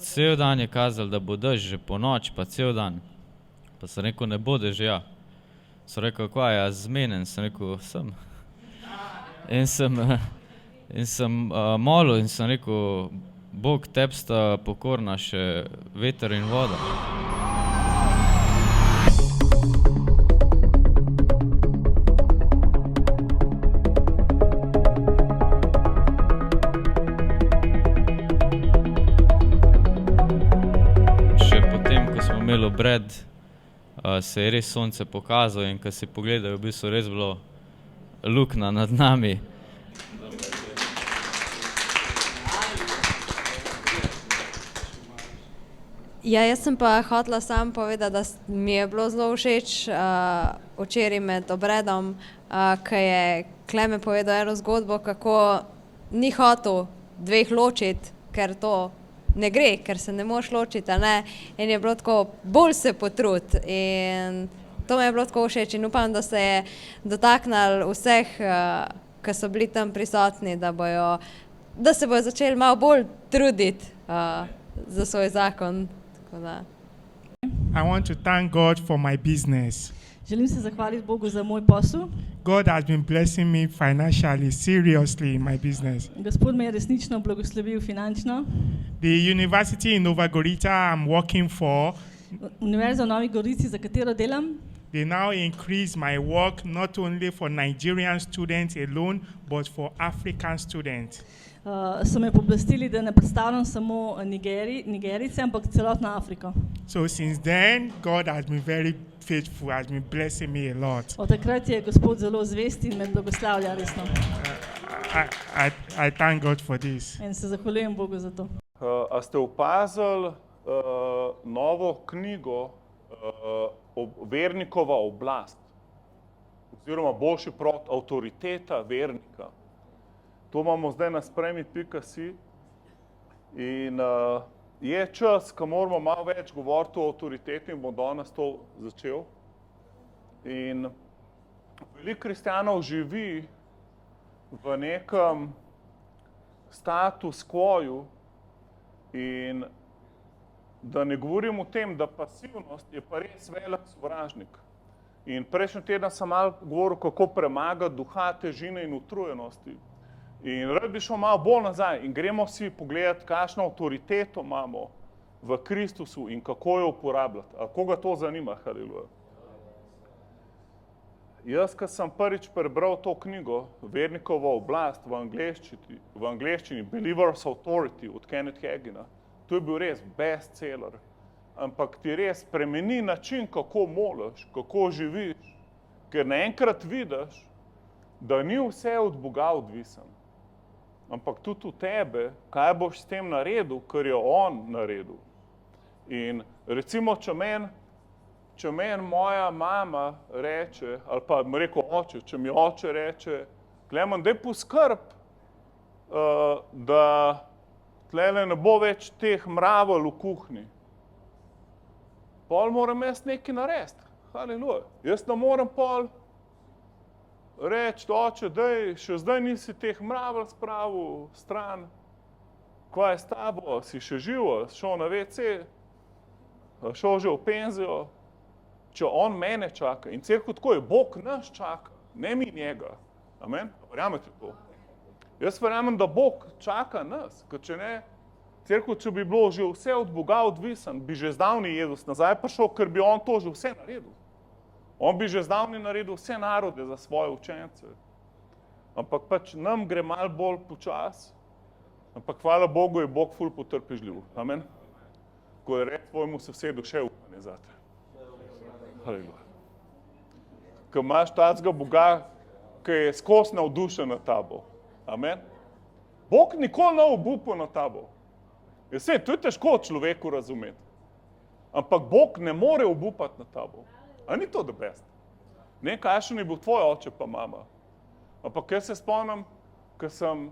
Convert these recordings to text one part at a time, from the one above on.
cel dan je kazal, da bo dež že po noč, pa cel dan. Pa sem rekel, ne bo dežja. So rekel, kaj, jaz zmenen, sem rekel, sem. In sem molil in sem rekel, Bog, tebi sta pokorna še veter in voda. Še potem, ko smo imeli obred, se je res sonce pokazalo in ko si pogledal, v bistvu res bilo luknja nad nami. Ja, jaz sem pa hotela sam povedati, da mi je bilo zelo všeč včeraj med obredom, ko je Klemen povedal eno zgodbo, kako ni hotel dveh ločiti, ker to ne gre, ker se ne moreš ločiti, a ne. In je bilo tako, bolj se potrudi. In to mi je bilo tako všeč in upam, da se je dotaknilo vseh, ki so bili tam prisotni, da se bojo začeli malo bolj truditi za svoj zakon. I want to thank God for my business. Želim se zahvaliti Bogu za moj posel. God has been blessing me financially, seriously in my business. Gospod me je resnično blagoslovil finančno. The university in Nova Gorica I'm working for, Univerza v Novi Gorici, za katero delam, they now increase my work not only for Nigerian students alone, but for African students. So me pooblastili, da ne predstavljam samo Nigerice, ampak celotno Afriko. So since then, God has been very faithful, has been blessing me a lot. Od takrat je Gospod zelo zvest in me blagoslavlja resno. I thank God for this. In se zahvaljujem Bogu za to. A ste opazili novo knjigo Vernikova oblast, oziroma boljši prav avtoriteta vernika? To imamo zdaj na spremi.si in je čas, ko moramo malo več govoriti o avtoriteti in bom danes to začel. In veliko kristjanov živi v nekem status quoju in da ne govorim o tem, da pasivnost je pa res velik sovražnik. In prejšnji teden sem malo govoril, kako premagati duha težine in utrujenosti. In rad bi šel malo bolj nazaj in gremo si pogledati, kakšno avtoriteto imamo v Kristusu in kako jo uporabljati. A koga to zanima, haleluja? Jaz, ko sem prvič prebral to knjigo, Vernikova oblast v angleščini, Believer's Authority od Kenneth Hagina, to je bil res bestseller, ampak ti res spremeni način, kako moliš, kako živiš, ker naenkrat vidiš, da ni vse od Boga odvisen, ampak tudi v tebe, kaj boš s tem naredil, kar je on naredil. In recimo, če meni moja mama reče, ali pa mi rekel oče, če mi oče reče, Klemen, daj poskrb, da tlele ne bo več teh mravelj v kuhinji. Pol moram jaz nekaj narediti. Haleluja. Jaz ne moram pol reči, oče, daj, še zdaj nisi teh mravelj spravil stran. Kaj je s tabo? Si še živo? Šel na WC? Šel že v penzijo? Če on mene čaka. In cerkev tako je, Bog nas čaka, ne mi njega. Amen? Verjamete to? Jaz verjamem, da Bog čaka nas, ker če ne, cerkev, če bi bilo že vse od Boga odvisen, bi že zdavni Jezus nazaj prišel, ker bi on to že vse naredil. On bi že zdavni naredil vse narode za svoje učence. Ampak pač nam gre malo bolj počas, ampak hvala Bogu je Bog ful potrpežljiv. Amen? Ko je reč tvojemu sosedu, še upanje zate. Haleluja. Ko imaš tacega Boga, ki je skos navdušen nad tabo. Amen? Bog nikoli ne obupa nad tabo. To je težko človeku razumeti. Ampak Bog ne more obupati nad tabo. A ni to the best? Ne, kakšen je bil tvoj oče pa mama. Ampak jaz se spomnim, ko sem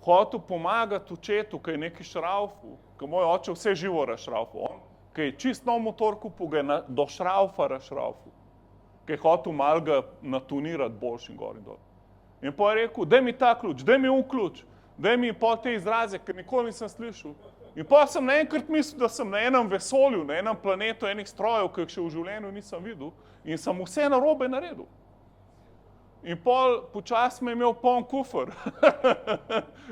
hotel pomagati očetu, ki je neki šraufu, ko moj oče vse živo razšraufu. On, ki je čist nov motor kupil, ga je do šraufa razšraufu. Ki je hotel malo ga natunirati boljšim gor in dol. In pa je rekel, daj mi ta ključ, daj mi ključ, daj mi pol te izraze, ker nikoli nisem slišal. In pa sem naenkrat mislil, da sem na enem vesolju, na enem planetu, enih strojev, ki jih še v življenju nisem videl in sem vse narobe naredil. In pol počasi me je imel poln kufer,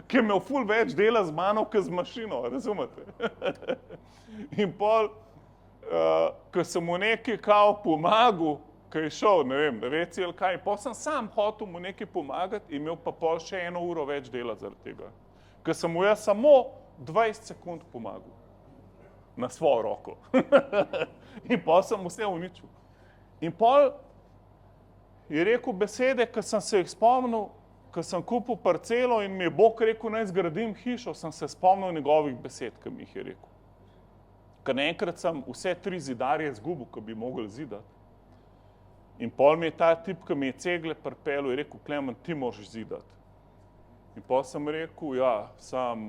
ki je imel ful več dela z mano, kot z mašino, razumete? In pol, ko sem mu nekaj kao pomagal, ko je šel, ne vem, reci ali kaj, pol sem sam hotel mu nekaj pomagati in imel pa pol še 1 uro več dela zaradi tega. Ker sem mu jaz samo 20 sekund pomagal na svojo roko. In pol sem vse uničil. In pol je rekel besede, ko sem se jih spomnil, ko sem kupil parcelo in mi je Bog rekel, naj zgradim hišo, sem se spomnil njegovih besed, ki mi jih je rekel. Ker naenkrat sem vse 3 zidarje izgubil, ko bi mogel zidati. In pol mi je ta tip, ki mi je cegle pripeljal, je rekel, Klemen, ti moraš zidati. In pol sem rekel, ja, sam,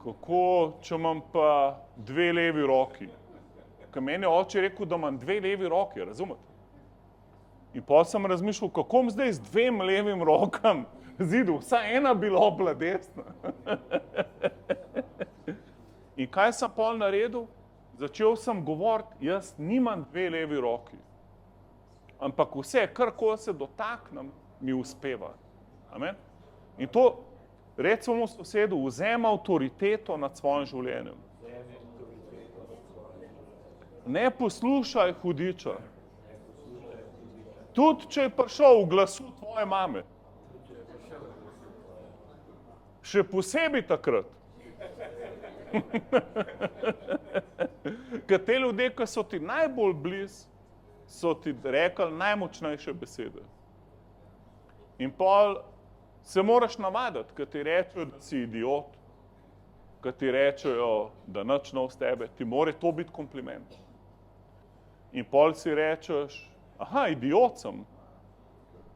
kako, če imam pa 2 levi roki? Ker meni je oče rekel, da imam 2 levi roki, razumete? In pol sem razmišljal, kako bom zdaj z 2 levim rokam zidal, vsaj ena bi bila desna. In kaj sem pol naredil? Začel sem govoriti, jaz nimam 2 levi roki, ampak vse, karkoli se dotaknem, mi uspeva. Amen? In to, recimo sosedu, vzema avtoriteto nad svojim življenjem. Ne poslušaj hudiča. Tudi, če je prišel v glasu tvoje mame. Še posebej takrat. Ker te ljudje, ki so ti najbolj blizu, so ti rekli najmočnejše besede. In pol se moraš navaditi, ker ti rečejo, da si idiot, ker ti rečejo, da nič ne v tebe, ti mora to biti kompliment. In pol si rečeš, aha, idiot sem.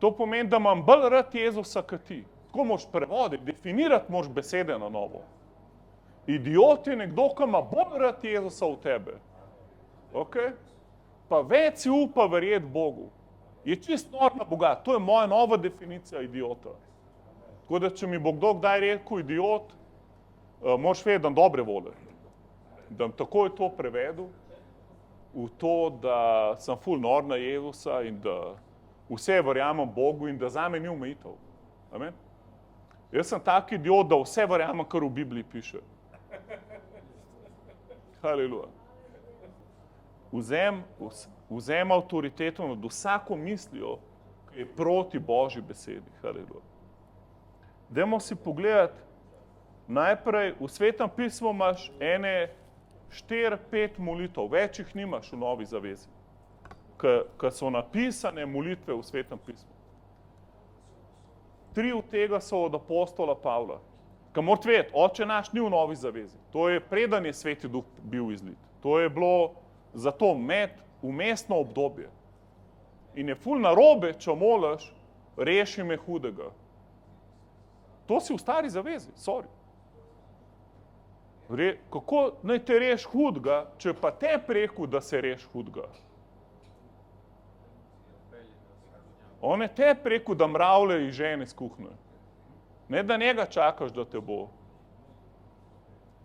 To pomeni, da imam bolj rad Jezusa, kot ti. Tako moraš prevoditi, definirati moraš besede na novo. Idiot je nekdo, ki ima bolj rad Jezusa v tebe. Okay? Pa več si upa verjeti Bogu. Je čist nor na Boga. To je moja nova definicija idiota. Tako da, če mi bo kdo kdaj rekel idiot, moraš vedeti, da dobre volje. Da takoj to prevedu v to, da sem ful nor na Jezusa in da vse verjamem Bogu in da zame ni omejitev. Amen? Jaz sem tak idiot, da vse verjamem, kar v Bibliji piše. Haleluja. Vzem avtoriteto nad vsako mislijo, ki je proti Božji besedi. Haleluja. Dajmo si pogledati, najprej v Svetem pismu imaš ene 4-5 molitev, več jih nimaš v Novi zavezi, ki so napisane molitve v Svetem pismu. 3 od tega so od apostola Pavla. Ker morate vedeti, Oče naš ni v Novi zavezi. To je preden je Sveti Duh bil izlit. To je bilo zato vmesno obdobje. In je ful narobe, če moliš, reši me hudega. To si v Stari zavezi, sorry. Kako naj te reš hudega, če pa te rekel, da se reš hudega? On je te rekel, da mravlje iz žene iz kuhnje. Ne, da njega čakaš, da te bo.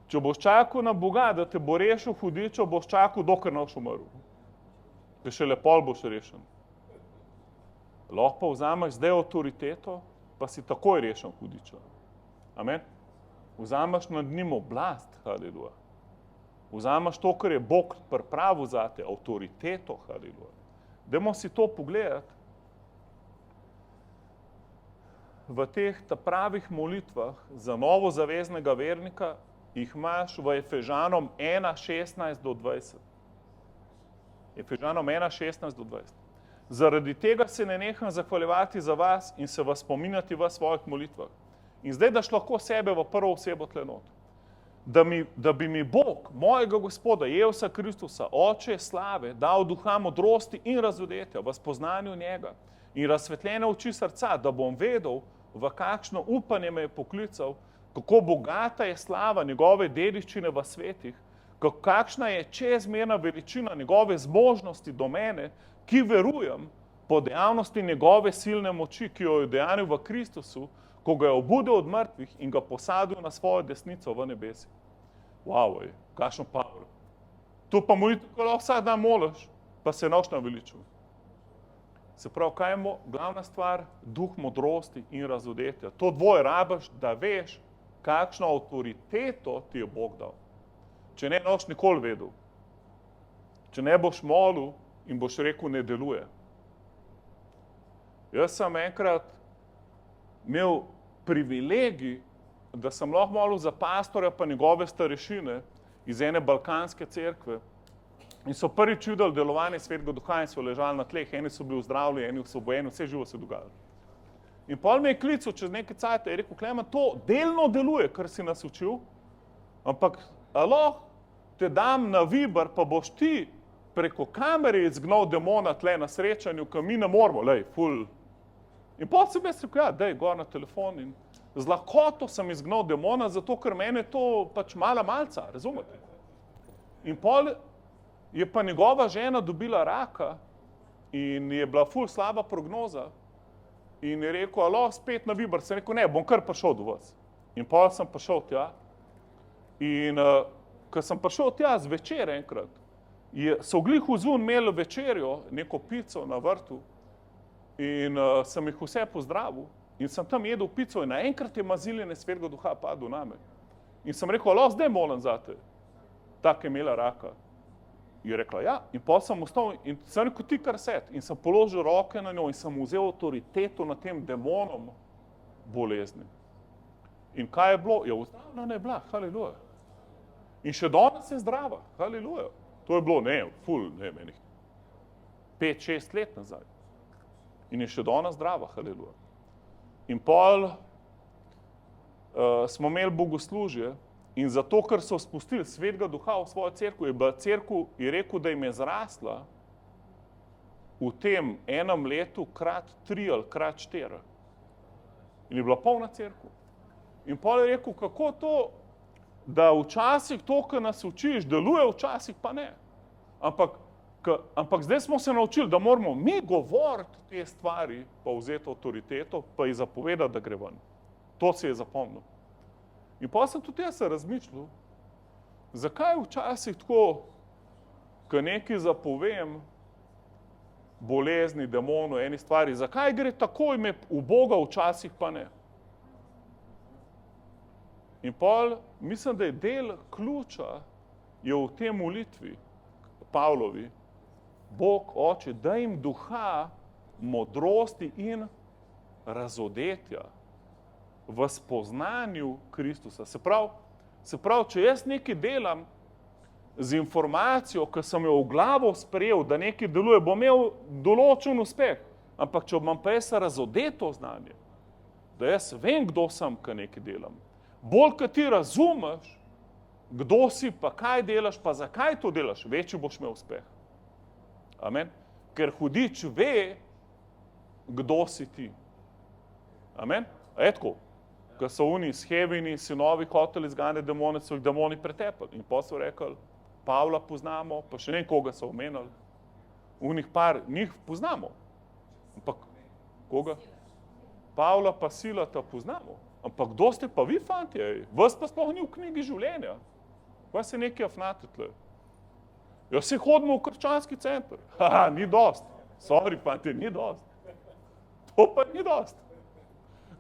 Če boš čakal na Boga, da te bo rešil hudiča, boš čakal, dokler ne boš umrl. Ker šele pol boš rešen. Lahko pa vzameš zdaj avtoriteto, pa si takoj rešen hudiča. Amen? Vzameš nad njim oblast, haleluja. Vzameš to, kar je Bog pripravil zate, avtoriteto, haleluja. Dajmo si to pogledati. V teh pravih molitvah za novozaveznega vernika jih imaš v Efežanom 1:16 do 20. Efežanom 1:16 do 20. Zaradi tega se ne neham zahvaljevati za vas in se vas spominjati v svojih molitvah. In zdaj daš lahko sebe v prvo osebo tle not. Da bi mi Bog, mojega Gospoda, Jezusa Kristusa, Oče slave, dal duha modrosti in razvedetja v spoznanju njega in razsvetljene oči srca, da bom vedel, v kakšno upanje me je poklical, kako bogata je slava njegove dediščine v svetih, kakšna je čezmerna veličina njegove zmožnosti do mene, ki verujem po dejavnosti njegove silne moči, ki jo je udejanil v Kristusu, ko ga je obudil od mrtvih in ga posadil na svojo desnico v nebesi. Wow, kakšen power. Tu pa mu lahko vsak dan moliš, pa se noš naveličil. Se pravi, kaj je glavna stvar? Duh modrosti in razodetja. To dvoje rabiš, da veš, kakšno avtoriteto ti je Bog dal. Če ne noš nikoli vedel. Če ne boš molil in boš rekel, ne deluje. Jaz sem enkrat imel privilegij, da sem lahko molil za pastorja pa njegove starešine iz ene balkanske cerkve. In so prvič videli delovanje Svetega Duha in so ležali na tleh, eni so bili zdravljeni, eni osvobojeni, vse živo se dogajalo. In pol me je klical čez nekaj cajta in je rekel, Klemen, to delno deluje, kar si nas učil, ampak lahko te dam na Viber, pa boš ti preko kamere izgnal demona tle na srečanju, ko mi ne moramo, ful. In pol sem jaz rekel, daj, gor na telefon in z lahkoto sem izgnal demona, zato ker mene to pač malca, razumete? In pol je pa njegova žena dobila raka in je bila ful slaba prognoza in je rekel, alo, spet na Viber. Sem rekel, ne, bom kar prišel do vas. In pol sem prišel tja in ko sem prišel tja zvečer enkrat, so glih vzun imeli večerjo, neko pico na vrtu in sem jih vse pozdravil in sem tam jedel pico in naenkrat je maziljenje Svetega Duha padel name. In sem rekel, alo, zdaj molim zate. Tak je imela raka. Je rekla, ja, in pol sem ostal in sem rekel, ti kar set. In sem položil roke na njo in sem vzel avtoriteto nad tem demonom bolezni. In kaj je bilo? Je ozdravljena je bila, haleluja. In še danes je zdrava, haleluja. To je bilo, menih 5-6 let nazaj. In je še danes zdrava, haleluja. In pol smo imeli bogoslužje, in zato, ker so spustili Svetega Duha v svojo cerkev, je bila cerkev, je rekel, da jim je zrasla v tem enem letu ×3 ali ×4. In je bila polna cerkev. In pol je rekel, kako to, da včasih to, kar nas učiš, deluje, včasih pa ne. Ampak zdaj smo se naučili, da moramo mi govoriti te stvari, pa vzeti avtoriteto, pa ji zapovedati, da gre ven. To si je zapomnil. In pa sem tudi jaz se razmišljal, zakaj včasih tako, ko nekaj zapovem, bolezni, demonu, eni stvari, zakaj gre tako ime v Boga, včasih pa ne. In pol, mislim, da je del ključa je v tej molitvi Pavlovi, Bog, Oče, daj jim duha modrosti in razodetja v spoznanju Kristusa. Se pravi, če jaz nekaj delam z informacijo, ki sem jo v glavo sprejel, da nekaj deluje, bom imel določen uspeh. Ampak če imam pa jaz razodeto znanje, da jaz vem, kdo sem, ko nekaj delam. Bolj, ko ti razumeš, kdo si, pa kaj delaš, pa zakaj to delaš, večji boš imel uspeh. Amen? Ker hudič ve, kdo si ti. Amen? Tako. Ko so oni shevini, sinovi hoteli izganjati demone, so jih demoni pretepali. In pa so rekli, Pavla poznamo, pa še ne koga so omenili. Unih par, njih poznamo. Ampak koga? Pavla pa Silata poznamo. Ampak kdo ste pa vi, fantje? Vas pa sploh ni v knjigi življenja. Kaj se nekaj afnate tle? Jaz se hodimo v krščanski center. Ni dost. Sorry, fantje, ni dost. To pa ni dost.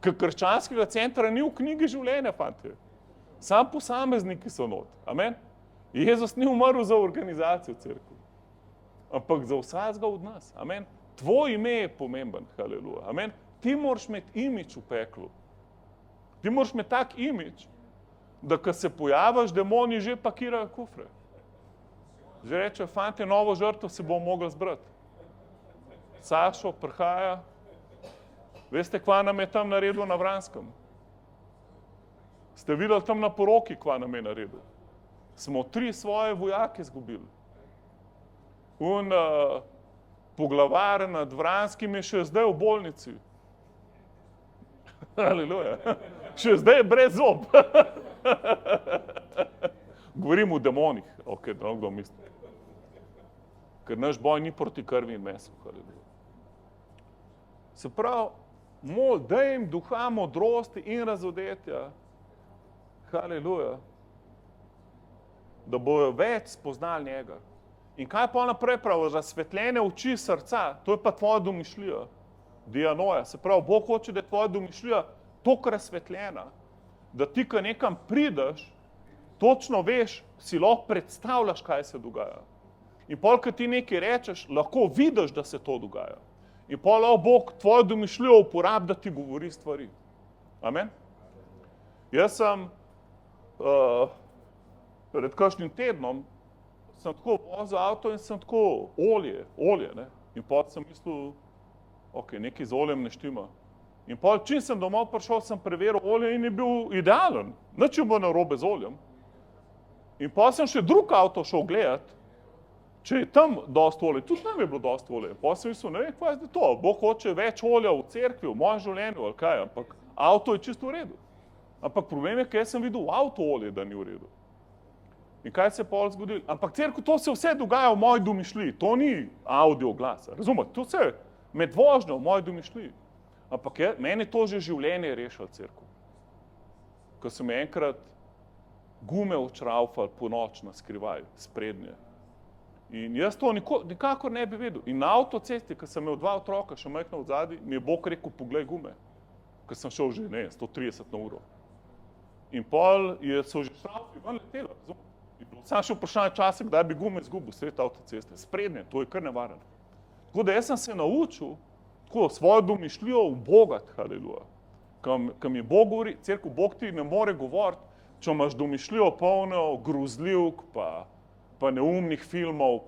Ker krščanskega centra ni v knjigi življenja, fantje. Sam posamezniki so not. Amen? Jezus ni umrl za organizacijo cerkve, ampak za vsakega od nas. Amen? Tvoj ime je pomemben, haleluja. Amen? Ti moraš imeti imič v peklu. Ti moraš imeti tak imič, da ko se pojaviš, demoni že pakirajo kufre. Že reče, fantje, novo žrtvo se bomo mogli zbrati. Sašo prihaja. Veste, kva nam je tam naredil na Vranskem? Ste videli tam na poroki, kva nam je naredil? Smo 3 svoje vojake izgubili. Poglavar nad Vranskim je še zdaj v bolnici. Aleluja. Še zdaj je brez zob. Govorim o demonih. Ok, da kdo misli. Ker naš boj ni proti krvi in mesu. Aleluja. Se pravi, daj jim duha modrosti in razodetja. Haleluja. Da bojo več spoznali njega. In kaj pa naprej pravi? Razsvetljene oči srca, to je pa tvoja domišljija. Dianoja, se pravi, Bog hoče, da je tvoja domišljija toliko razsvetljena, da ti, ko nekam prideš, točno veš, si lahko predstavljaš, kaj se dogaja. In pol, ko ti nekaj rečeš, lahko vidiš, da se to dogaja. In pol lahko Bog tvojo domišljijo uporabi, da ti govori stvari. Amen? Jaz sem pred kakšnim tednom sem tako vozil avto in sem tako olje, ne? In pol sem mislil, ok, nekaj z oljem ne štima. In pol, čim sem domov prišel, sem preveril olje in je bil idealen. Nič je bilo narobe z oljem. In pol sem še drug avto šel gledat, če je tam dosti olje, tudi tam je bilo dosti olje. Pol sem mislil, ne vem, kaj je to, Bog hoče več olja v cerkvi, v mojem življenju, ali kaj, ampak avto je čisto v redu. Ampak problem je, ker sem videl v avto olje, da ni v redu. In kaj se je pol zgodilo? Ampak cerkev, to se vse dogaja v moji domišljiji, to ni audio glas, razumete? To se med vožnjo v moji domišljiji. Ampak meni to že življenje rešilo cerkev. Ko so mi enkrat gume odšraufali po noč na skrivaj, sprednje. In jaz to nikakor ne bi vedel. In na avtocesti, ko sem imel 2 otroka, še majhno od zadaj, mi je Bog rekel, poglej gume. Ko sem šel že, 130 na uro. In pol so že šraufi ven letela, razumete? Sam še vprašanje časa, kdaj bi gume izgubil sred avtoceste. Sprednje, to je kar nevarno. Tako da jaz sem se naučil tako svojo domišljijo ubogati, haleluja. Ko mi Bog govori, cerkev, Bog ti ne more govoriti, če imaš domišljijo polno grozljivk, pa neumnih filmov,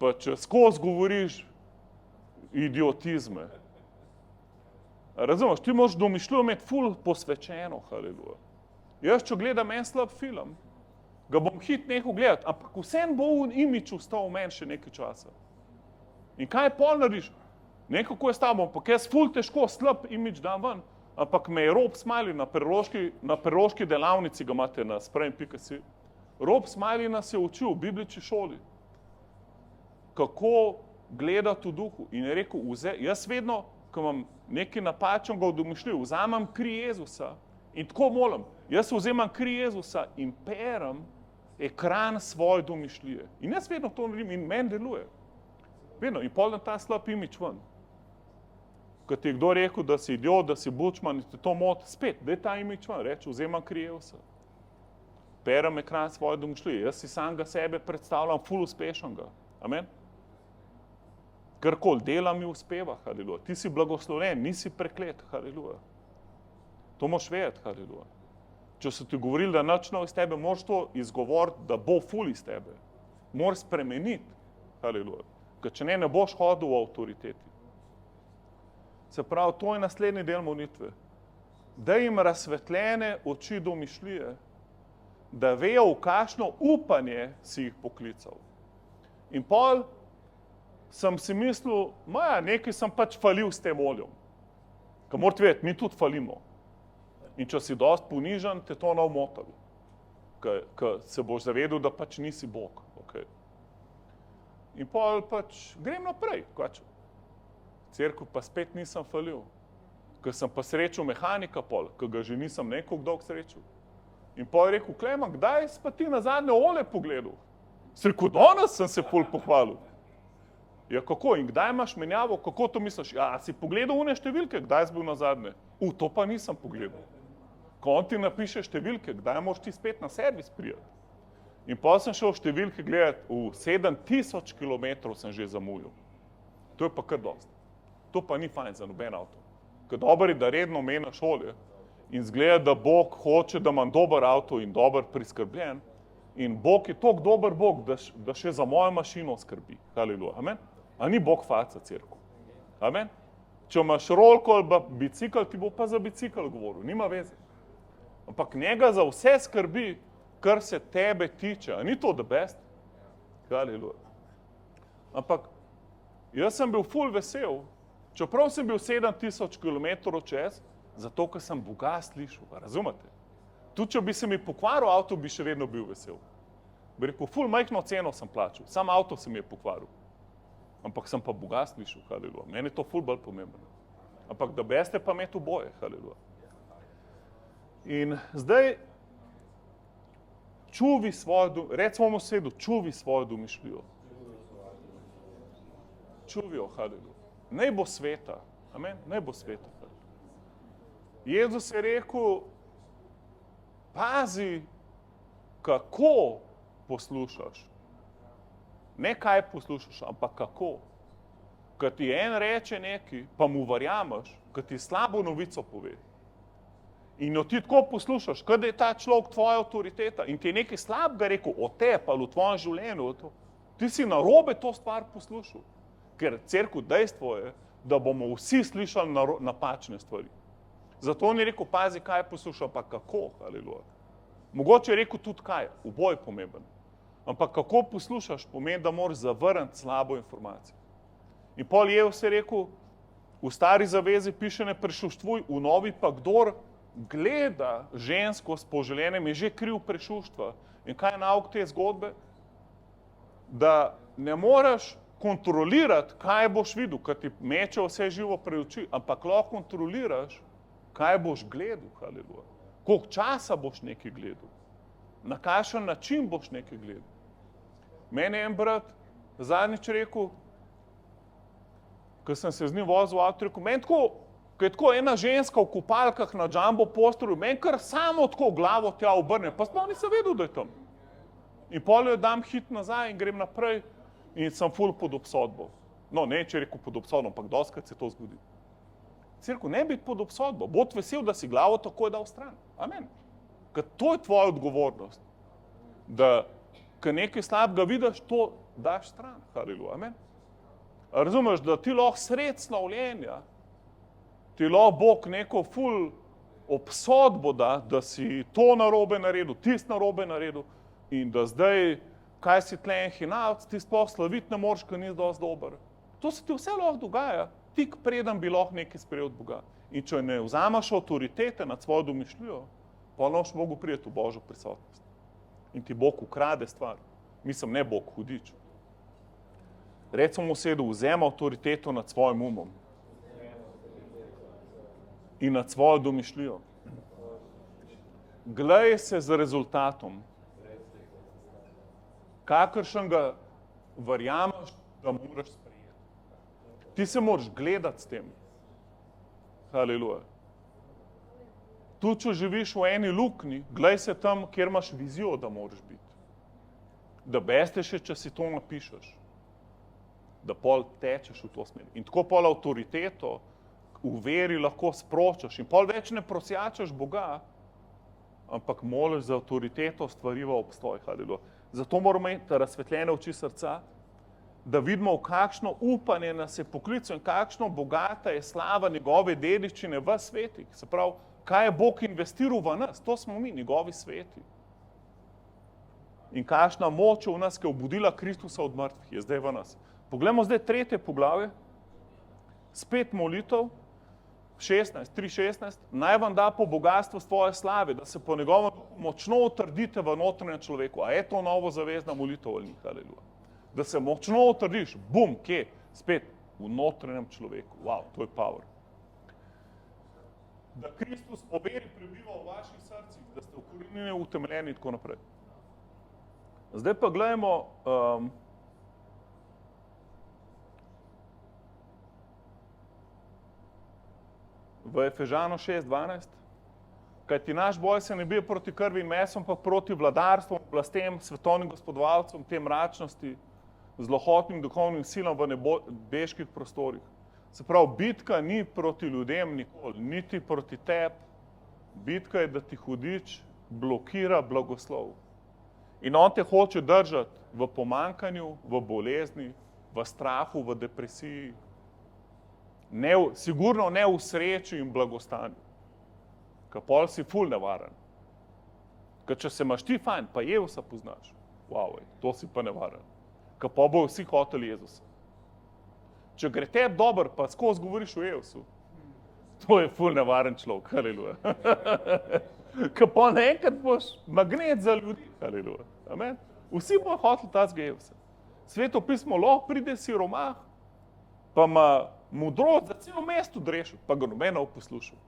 pa če skozi govoriš idiotizme. Razumeš, ti moraš domišljijo imeti ful posvečeno, haleluja. Jaz, če gledam en slab film, ga bom nehal gledati, ampak vsem bo imič ostal v meni še nekaj časa. In kaj pol narediš? Nekako je s tabo, ampak jaz ful težko slab imič dam ven, ampak me je Rob Smiley na pedagoški delavnici, ga imate na sprem.si. Rob Smiley nas je učil v biblični šoli, kako gledati v duhu. In je rekel, jaz vedno, ko imam nekaj napačnega v domišljiji, vzamem kri Jezusa in tako molim. Jaz vzemam kri Jezusa in perem ekran svoje domišljije. In jaz vedno to naredim in meni deluje. Vedno. In pol na ta slab imič ven. Ko ti je kdo rekel, da si idiot, da si bučman in te to moti, spet, da je ta imič ven, reči, vzemam kri Jezusa. Perem ekran svoje domišljije. Jaz si samega sebe predstavljam ful uspešnega. Amen? Karkoli dela mi uspeva, haleluja. Ti si blagoslovljen, nisi preklet, haleluja. To moraš vedeti, haleluja. Če so ti govorili, da nič ne iz tebe, moraš to izgovoriti, da bo ful iz tebe. Moraš spremeniti, haleluja. Ker če ne boš hodil v avtoriteti. Se pravi, to je naslednji del molitve. Da jim razsvetljene oči domišljije, da vejo, v kakšno upanje si jih poklical. In pol sem si mislil, nekaj sem pač falil s tem oljem. Ker morate vedeti, mi tudi falimo. In če si dosti ponižen, te to ne omotalo. Ker se boš zavedel, da pač nisi Bog. Okay. In pol pač grem naprej. Cerkev pa spet nisem falil. Ker sem pa srečal mehanika pol, ker ga že nisem nekako dolgo srečal. In pol je rekel, Klemen, kdaj si pa ti nazadnje olje pogledal? Sem rekel, danes sem se pol pohvalil. Ja, kako? In kdaj imaš menjavo? Kako to misliš? Ja, si pogledal une številke, kdaj si bil nazadnje? To pa nisem pogledal. Ko on ti napiše številke, kdaj moraš ti spet na servis prijeti? In pol sem šel številke gledati, 7000 kilometrov sem že zamujil. To je pa kar dosti. To pa ni fajn za noben avto. Ker dobro je, da redno menjaš olje in zgleda, da Bog hoče, da imam dober avto in dober priskrbljen. In Bog je toliko dober Bog, da še za mojo mašino skrbi. Haleluja. Amen? A ni Bog faca, cerkev. Amen? Če imaš rolko ali bicikl, ti bo pa za bicikl govoril. Nima veze. Ampak njega za vse skrbi, kar se tebe tiče. A ni to the best? Haleluja. Ampak jaz sem bil ful vesel, čeprav sem bil 7000 kilometrov čez, zato, ker sem Boga slišal. Razumete? Tudi, če bi se mi pokvaril avto, bi še vedno bil vesel. Bi rekel, ful majhno ceno sem plačal, sam avto se mi je pokvaril. Ampak sem pa Boga slišal, haleluja. Meni je to ful bolj pomembno. Ampak da beste pa imeti oboje, haleluja. In zdaj čuvi svojo, recimo sosedu, čuvi svojo domišljijo. Čuvijo, haleluja. Naj bo sveta, amen, naj bo sveta. Jezus je rekel, pazi, kako poslušaš. Ne kaj poslušaš, ampak kako. Kad ti en reče nekaj, pa mu verjameš, kad ti slabo novico pove. In jo ti tako poslušaš, kad je ta človek tvoja avtoriteta in ti je nekaj slabega rekel o tebi ali v tvojem življenju, ti si narobe to stvar poslušal. Ker cerkev dejstvo je, da bomo vsi slišali napačne stvari. Zato on je rekel, pazi, kaj poslušal, pa kako, haleluja. Mogoče je rekel tudi kaj, oboj pomemben. Ampak kako poslušaš, pomeni, da moraš zavrniti slabo informacijo. In pol Jezus je rekel, v stari zavezi piše ne prešuštvuj, v novi pa kdor gleda žensko s poželjenjem, je že kriv prešuštva. In kaj je nauk te zgodbe? Da ne moreš kontrolirati, kaj boš videl, kad ti meče vse živo pred oči, ampak lahko kontroliraš, kaj boš gledal, haleluja. Koliko časa boš nekaj gledal, na kakšen način boš nekaj gledal. Meni je en brat zadnjič rekel, ko sem se z njim vozil v avto, rekel, meni tako, ko je tako ena ženska v kopalkah na jumbo postoru, meni kar samo tako glavo tja obrne, pa sploh nisem vedel, da je tam. In pol jo dam hit nazaj in grem naprej in sem ful pod obsodbo. No, ne, če rekel pod obsodbo, ampak dostikrat se to zgodi. Cerkev, ne biti pod obsodbo, bod vesel, da si glavo takoj dal stran. Amen. Ker to je tvoja odgovornost, da ko nekaj slabega vidiš, to daš stran. Haleluja, amen. Razumeš, da ti lahko sred slavljenja, ti lahko Bog neko ful obsodbo da si to narobe naredil, tisto narobe naredil in da zdaj, kaj si tle en hinavc, ti sploh slaviti ne moreš, ker nisi dosti dober. To se ti vse lahko dogaja, tik preden bi lahko nekaj sprejel od Boga. In če ne vzamaš avtoritete nad svojo domišljijo, pa noš mogo priti v Božjo prisotnost. In ti Bog ukrade stvar. Mislim, ne Bog, hudič. Recimo sedu, vzema avtoriteto nad svojim umom in nad svojo domišljijo. Glej se z rezultatom, kakršen ga verjameš, da moraš sprejeti. Ti se moraš gledati s tem. Haleluja. Tu, če živiš v eni luknji, glej se tam, kjer imaš vizijo, da moraš biti. Da beste še, če si to napišeš. Da pol tečeš v to smer. In tako pol avtoriteto v veri lahko spročaš. In pol več ne prosjačaš Boga, ampak moliš za avtoriteto stvariva obstoj. Haleluja. Zato moramo imeti razsvetljene oči srca, da vidimo, v kakšno upanje nas je poklical in kakšno bogata je slava njegove dediščine v svetih. Se pravi, kaj je Bog investiral v nas, to smo mi, njegovi sveti. In kakšna moč v nas, ki je obudila Kristusa od mrtvih, je zdaj v nas. Poglejmo zdaj 3. poglavje, spet molitev, 3:16, naj vam da po bogatstvu svoje slave, da se po njegovem močno utrdite v notranjem človeku. A je to novozavezna molitev ali ni? Haleluja. Da se močno utrdiš, bum, kje? Spet v notranjem človeku. Wow, to je power. Da Kristus po veri prebiva v vaših srcih, da ste ukorenjeni, utemeljeni in tako naprej. Zdaj pa gledajmo, v Efežanu 6:12, kajti naš boj se ne bije proti krvi in mesom, pa proti vladarstvom, oblastem, svetovnim gospodovalcem, te mračnosti, zlohotnim duhovnim silam v nebeških prostorih. Se pravi, bitka ni proti ljudem nikoli, niti proti tebi. Bitka je, da ti hudič blokira blagoslov. In on te hoče držati v pomanjkanju, v bolezni, v strahu, v depresiji. Sigurno ne v sreči in blagostanju. Ker pol si ful nevaren. Ker če se imaš ti fajn, pa Jezusa poznaš, wow, to si pa nevaren. Ker pa bojo vsi hoteli Jezusa. Če gre tebi dober, pa skozi govoriš o Jezusu, to je ful nevaren človek, haleluja. Ker pa naenkrat boš magnet za ljudi, haleluja. Amen. Vsi bojo hoteli tazga Jezusa. Sveto pismo lahko pride siromah, pa ima Modrost za celo mesto drešil, pa ga nobeno poslušal.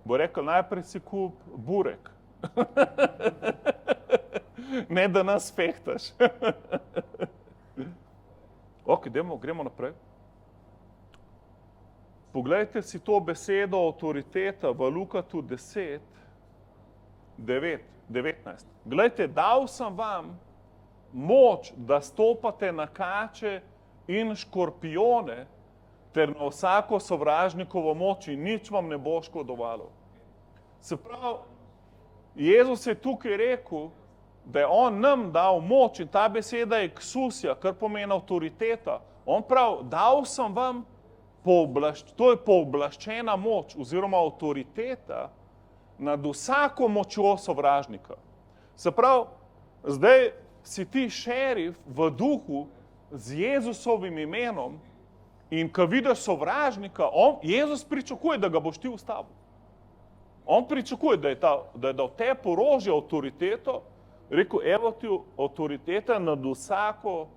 Bo rekel, najprej si kup burek. Ne, da nas fehtaš. Ok, gremo naprej. Poglejte si to besedo avtoriteta v Lukatu 10, 19. Glejte, dal sem vam moč, da stopate na kače in škorpione, ter na vsako sovražnikovo moč in nič vam ne bo škodovalo. Se pravi, Jezus je tukaj rekel, da je on nam dal moč in ta beseda je ksusja, kar pomeni avtoriteta. On pravi, dal sem vam to je pooblaščena moč oziroma avtoriteta nad vsako močjo sovražnika. Se pravi, zdaj si ti šerif v duhu z Jezusovim imenom in ko vidiš sovražnika, Jezus pričakuje, da ga boš ti ustavil. On pričakuje, da je dal tebi orožje avtoriteto, rekel, evo ti avtoriteta nad vsako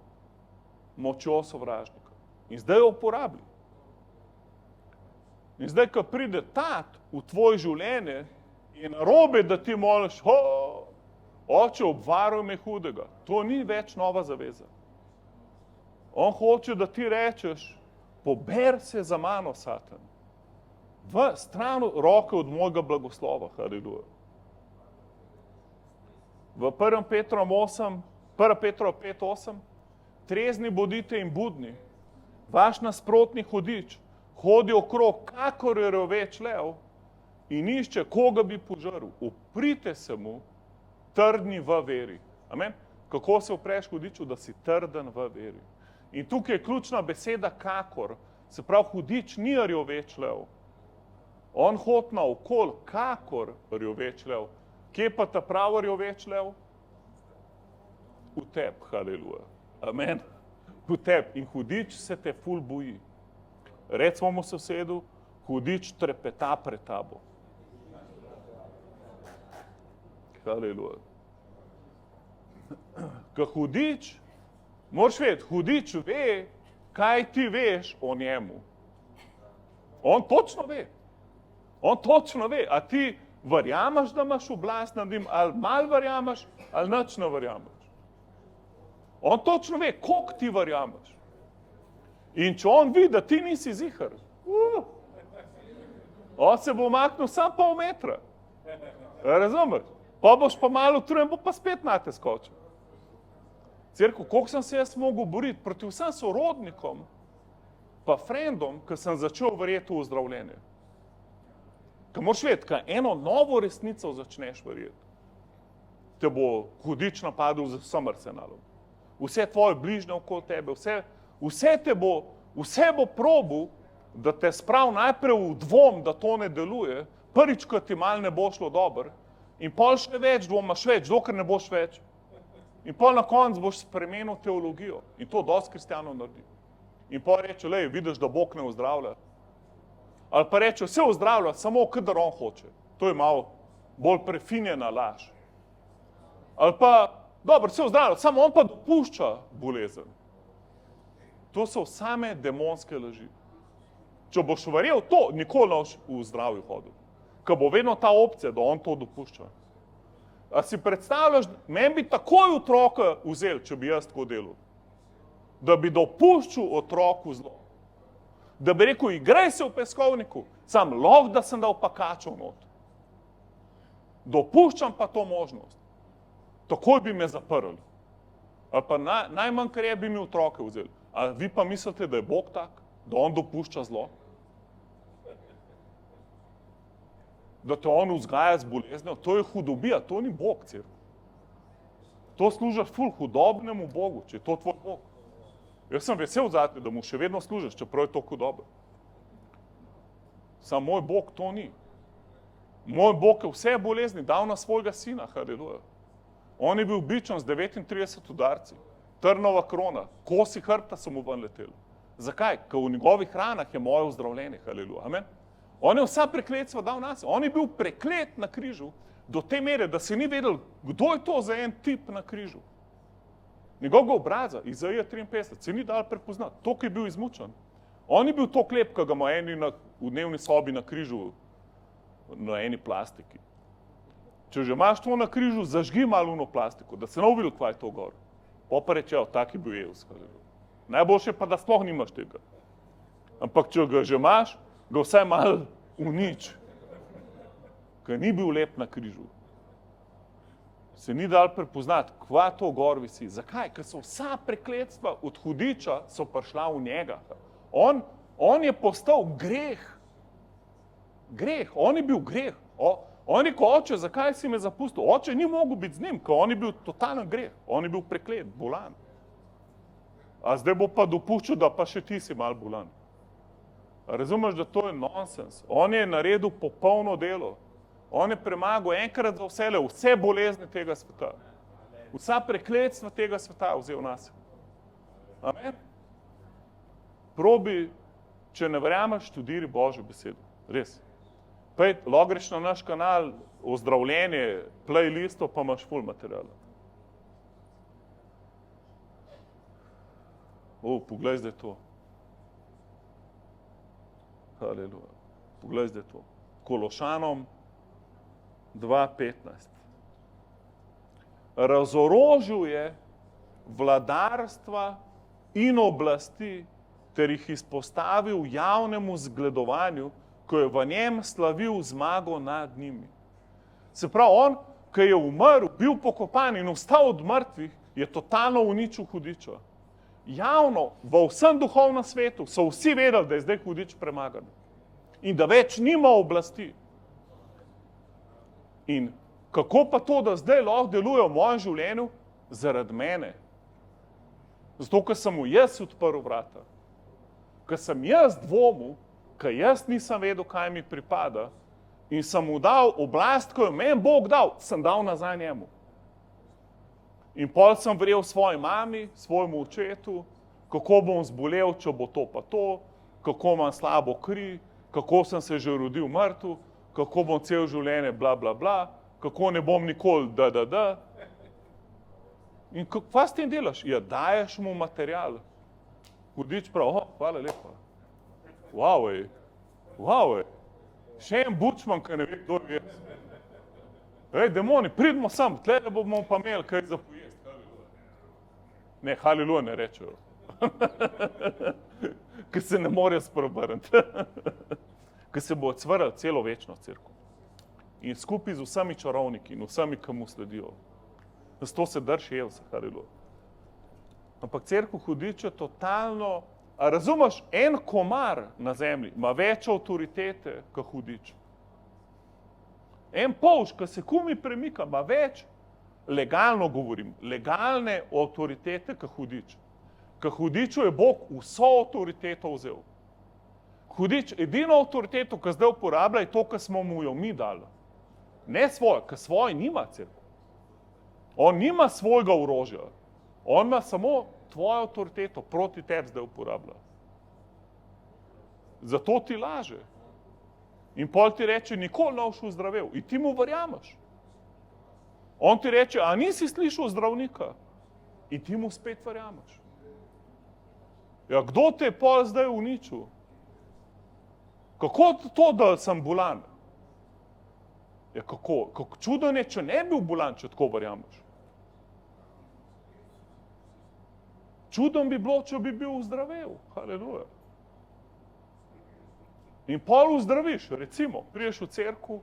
močjo sovražnika. In zdaj jo uporabi. In zdaj, ko pride tat v tvoje življenje, je narobe, da ti moliš, oče, obvaruj me hudega. To ni več nova zaveza. On hoče, da ti rečeš, pober se za mano, Satan. V stran roke od mojega blagoslova, haleluja. V 1. Petrova 5:8, trezni bodite in budni, vaš nasprotni hudič hodi okrog, kakor je roveč lev in išče, koga bi požrl. Uprite se mu, trdni v veri. Amen? Kako se upreš hudiču, da si trden v veri. In tukaj je ključna beseda kakor, se pravi, hudič ni rjoveč lev. On hodi naokol, kakor rjoveč lev. Kje pa ta pravi rjoveč lev? V tebi, haleluja. Amen. V tebi. In hudič se te ful boji. Recimo mu sosedu, hudič trepeta pred tabo. Haleluja. Ko hudič, moraš vedeti, hudič ve, kaj ti veš o njemu. On točno ve. On točno ve, a ti verjameš, da imaš oblast nad njim, ali malo verjameš, ali nič ne verjameš. On točno ve, koliko ti verjameš. In če on vidi, da ti nisi ziher, on se bo umaknil sam pol metra. Razumeš? Pa boš pa malo utrujen, bo pa spet na te skočil. Cerko, koliko sem se jaz mogel boriti proti vsem sorodnikom, pa frendom, ko sem začel verjeti v zdravljenje. Ko moraš vedeti, ko eno novo resnico začneš verjeti, te bo hudič napadel z vsem arsenalom. Vse tvoje bližnje okoli tebe, vse bo probil, da te spravi najprej v dvom, da to ne deluje, prvič, ko ti mal ne bo šlo dobro, in pol še več dvomaš več, dokler ne boš več. In pol na koncu boš spremenil teologijo. In to dosti kristjanov naredi. In pol reče, lej, vidiš, da Bog ne ozdravlja. Ali pa reče, vse ozdravlja, samo kadar on hoče. To je malo bolj prefinjena laž. Ali pa, dobro, vse ozdravlja, samo on pa dopušča bolezen. To so same demonske laži. Če boš verjel to, nikoli ne boš v zdravju hodil. Ko bo vedno ta opcija, da on to dopušča. A si predstavljaš, meni bi takoj otroka vzel, če bi jaz tako delal. Da bi dopuščal otroku zlo. Da bi rekel, igraj se v peskovniku, sam lahko, da sem dal pa kačo not. Dopuščam pa to možnost. Takoj bi me zaprli. Ali pa najmanj, kar je, bi mi otroke vzeli. A vi pa mislite, da je Bog tak, da on dopušča zlo? Da te on vzgaja z boleznjo, to je hudobija, to ni Bog, cerkev. To služiš ful hudobnemu Bogu, če je to tvoj Bog. Jaz sem vesel zate, da mu še vedno služiš, čeprav je to hudobe. Sam moj Bog to ni. Moj Bog je vse bolezni dal na svojega sina, haleluja. On je bil bičan z 39 udarci, trnova krona, kosi hrbta so mu ven leteli. Zakaj? Ker v njegovih ranah je moje ozdravljenje, haleluja. Amen. On je vsa prekletstva dal nas. On je bil preklet na križu do te mere, da se ni vedel, kdo je to za en tip na križu. Njegovega obraza, Izaija 53, se ni dal prepoznati, toliko je bil izmučen. On je bil toliko lep, ko ga ima eni v dnevni sobi na križu, na eni plastiki. Če že imaš to na križu, zažgi malo uno plastiko, da se ne videl, kaj je to gor. Pa reče, tak je bil Jezus. Najboljše pa, da sploh nimaš tega. Ampak če ga že imaš, ga vsaj malo unič. Ker ni bil lep na križu. Se ni dal prepoznati, kva to gor visi. Zakaj? Ker so vsa prekletstva od hudiča so prišla v njega. On je postal greh. Greh, on je bil greh. On je rekel, oče, zakaj si me zapustil? Oče ni mogel biti z njim, ker on je bil totalen greh. On je bil preklet, bolan. A zdaj bo pa dopuščal, da pa še ti si mal bolan. Razumeš, da to je nonsens. On je naredil popolno delo. On je premagal enkrat za vselej vse bolezni tega sveta. Vsa prekletstva tega sveta vzel nas. Amen. Probi, če ne verjameš, študiri Božjo besedo. Res. Lahko greš na naš kanal ozdravljenje, playlisto, pa imaš ful materiala. Poglej zdaj to. Haleluja. Poglej zdaj to. Kološanom 2:15. Razorožil je vladarstva in oblasti ter jih izpostavil javnemu zgledovanju, ko je v njem slavil zmago nad njimi. Se pravi, on, ki je umrl, bil pokopan in vstal od mrtvih, je totalno uničil hudiča. Javno, v vsem duhovnem svetu so vsi vedeli, da je zdaj hudič premagan. In da več nima oblasti. In kako pa to, da zdaj lahko deluje v mojem življenju? Zaradi mene. Zato, ker sem mu jaz odprl vrata. Ker sem jaz dvomil, ker jaz nisem vedel, kaj mi pripada in sem mu dal oblast, ko jo meni Bog dal, sem dal nazaj njemu. In pol sem verjel svoji mami, svojemu očetu, kako bom zbolel, če bo to pa to, kako imam slabo kri, kako sem se že rodil mrtev, kako bom cel življenje bla, bla, bla, kako ne bom nikoli da. In kva s tem delaš? Ja, daješ mu material. Hudič prav, hvala lepa. Wow, še en bučman, ki ne ve, kdo je jaz. Ej, demoni, pridimo sem, tle bomo pa imeli kaj za pojest. Ne, haleluja ne rečejo. Ker se ne morejo spreobrniti. Ker se bo odsvrl celo večno cerkev. In skupaj z vsemi čarovniki in vsemi, ki mu sledijo. Zato se drži Jezusa, haleluja. Ampak cerkev hudiča totalno, a razumeš, en komar na zemlji ima več avtoritete, kot hudič. En polž, ki se kumi premika, ima več, legalno govorim, legalne avtoritete, kot hudič. Ker hudiču je Bog vso avtoriteto vzel. Hudič, edino avtoriteto, ki zdaj uporablja, je to, kar smo mu jo mi dali. Ne svoje, ker svoje nima cerkev. On nima svojega orožja. On ima samo tvojo avtoriteto proti tebi zdaj uporablja. Zato ti laže. In pol ti reče, nikoli ne boš zdravel. In ti mu verjameš. On ti reče, a nisi slišal zdravnika? In ti mu spet verjameš. Ja, kdo te je pol zdaj uničil? Kako to, da sem bolan? Ja, kako? Čudno je, če ne bi bil bolan, če tako verjameš. Čudno bi bilo, če bi bil zdravel. Haleluja. In pol vzdraviš, recimo, prideš v cerkev